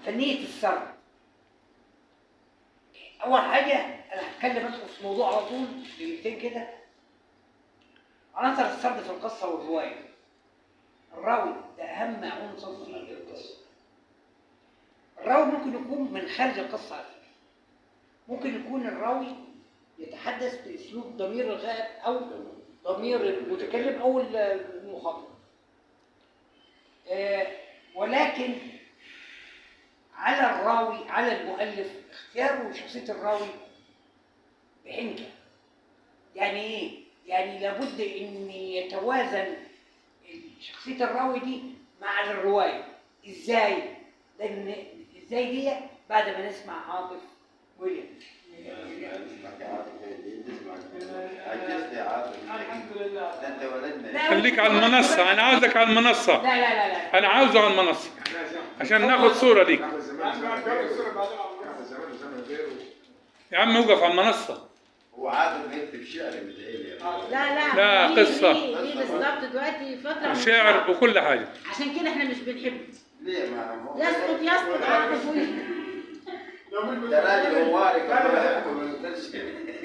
فنية السرد. أول حاجة أنا هتكلم أدخل في موضوع على طول كلمتين كده. عناصر السرد في القصة والرواية. الراوي ده أهم عنصر في القصة. الراوي ممكن يكون من خارج القصة على فكرة. ممكن يكون الراوي يتحدث بأسلوب ضمير الغائب أو ضمير المتكلم أو المخاطب. ولكن على الراوي، على المؤلف، اختياره شخصية الراوي بحنكة. يعني ايه؟ يعني لابد ان يتوازن شخصية الراوي دي مع الرواية. ازاي؟ لان ازاي دي بعد ما نسمع عاطف ويليام. الحمد لله. خليك على المنصة، أنا عاوزك على المنصة. لا لا لا لا. أنا عاوزه على المنصة عشان ناخد صورة ليك. يا عم اوقف على المنصة. هو عادل بيكتب شعر متهيألي. لا، قصة. ليه بالظبط دلوقتي فترة وشعر وكل حاجة. عشان كده احنا مش بنحبه. ليه ما يسقط عاطف ده راجل وارق.